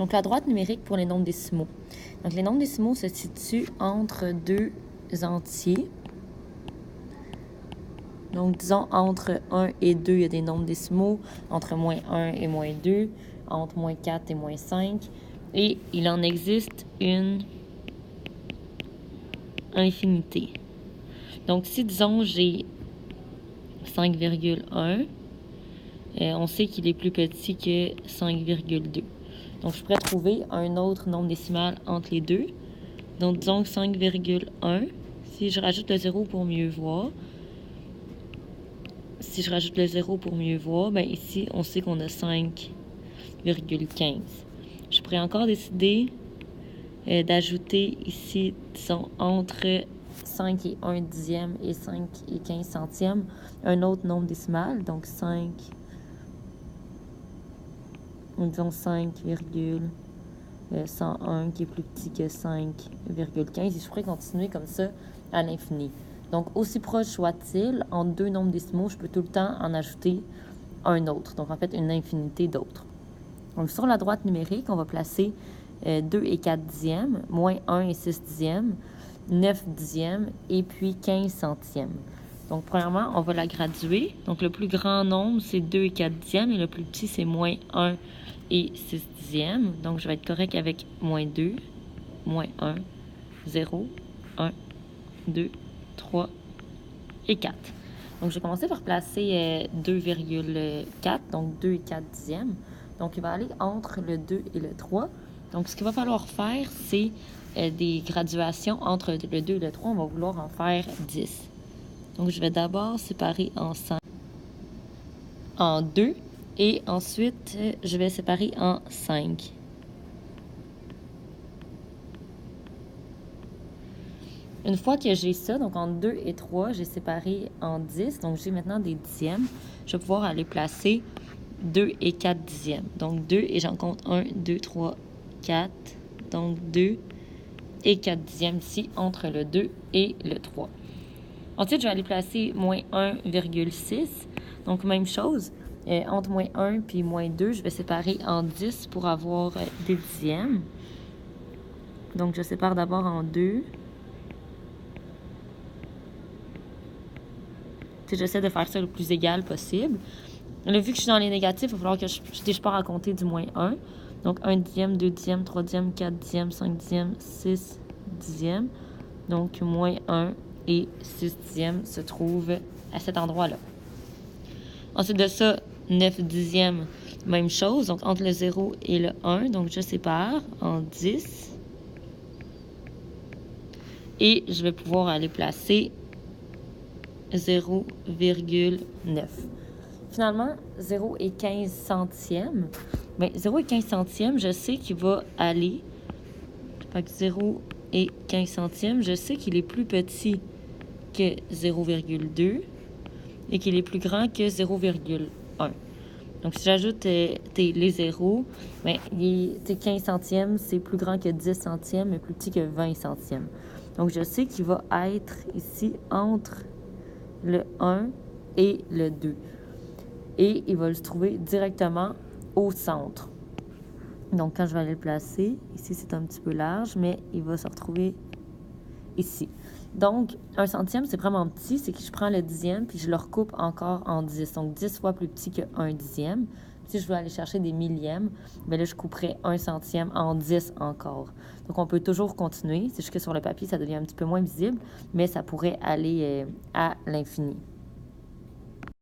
Donc, la droite numérique pour les nombres décimaux. Donc, les nombres décimaux se situent entre deux entiers. Donc, disons, entre 1 et 2, il y a des nombres décimaux. Entre moins 1 et moins 2. Entre moins 4 et moins 5. Et il en existe une infinité. Donc, si, disons, j'ai 5,1, on sait qu'il est plus petit que 5,2. Donc, je pourrais trouver un autre nombre décimal entre les deux. Donc, disons 5,1. Si je rajoute le 0 pour mieux voir, ben ici, on sait qu'on a 5,15. Je pourrais encore décider d'ajouter ici, disons, entre 5 et 1 dixième et 5 et 15 centièmes, un autre nombre décimal, donc 5, disons 5,101 qui est plus petit que 5,15, et je pourrais continuer comme ça à l'infini. Donc, aussi proche soit-il, entre deux nombres décimaux, je peux tout le temps en ajouter un autre, donc en fait une infinité d'autres. Donc, sur la droite numérique, on va placer 2 et 4 dixièmes, moins 1 et 6 dixièmes, 9 dixièmes et puis 15 centièmes. Donc, premièrement, on va la graduer. Donc, le plus grand nombre, c'est 2 et 4 dixièmes et le plus petit, c'est moins 1 et 6 dixièmes. Donc, je vais être correct avec moins 2, moins 1, 0, 1, 2, 3 et 4. Donc, je vais commencer par placer 2,4, donc 2 et 4 dixièmes. Donc, il va aller entre le 2 et le 3. Donc, ce qu'il va falloir faire, c'est des graduations entre le 2 et le 3. On va vouloir en faire 10. Donc, je vais d'abord séparer en 2 et ensuite, je vais séparer en 5. Une fois que j'ai ça, donc entre 2 et 3, j'ai séparé en 10. Donc, j'ai maintenant des dixièmes. Je vais pouvoir aller placer 2 et 4 dixièmes. Donc, 2 et j'en compte 1, 2, 3, 4. Donc, 2 et 4 dixièmes ici entre le 2 et le 3. Ensuite, je vais aller placer moins 1,6. Donc, même chose. Entre moins 1 puis moins 2, je vais séparer en 10 pour avoir des dixièmes. Donc, je sépare d'abord en 2. J'essaie de faire ça le plus égal possible. Là, vu que je suis dans les négatifs, il va falloir que je pars à compter du moins 1. Donc, 1 dixième, 2 dixièmes, 3 dixièmes, 4 dixièmes, 5 dixièmes, 6 dixièmes. Donc, moins 1 et 6 dixièmes se trouvent à cet endroit-là. Ensuite de ça, 9 dixièmes, même chose. Donc, entre le 0 et le 1. Donc, je sépare en 10. Et je vais pouvoir aller placer 0,9. Finalement, 0 et 15 centièmes. Bien, 0 et 15 centièmes, je sais qu'il va aller. Fait que 0 et 15 centièmes, je sais qu'il est plus petit que 0,2 et qu'il est plus grand que 0,1. Donc, si j'ajoute les zéros, bien, 15 centièmes, c'est plus grand que 10 centièmes, mais plus petit que 20 centièmes. Donc, je sais qu'il va être ici entre le 1 et le 2. Et il va se trouver directement au centre. Donc, quand je vais aller le placer, ici, c'est un petit peu large, mais il va se retrouver ici. Donc, 1 centième, c'est vraiment petit. C'est que je prends le dixième, puis je le recoupe encore en 10. Donc, 10 fois plus petit que 1 dixième. Si je veux aller chercher des millièmes, bien là, je couperai 1 centième en 10 encore. Donc, on peut toujours continuer. C'est juste que sur le papier, ça devient un petit peu moins visible, mais ça pourrait aller à l'infini.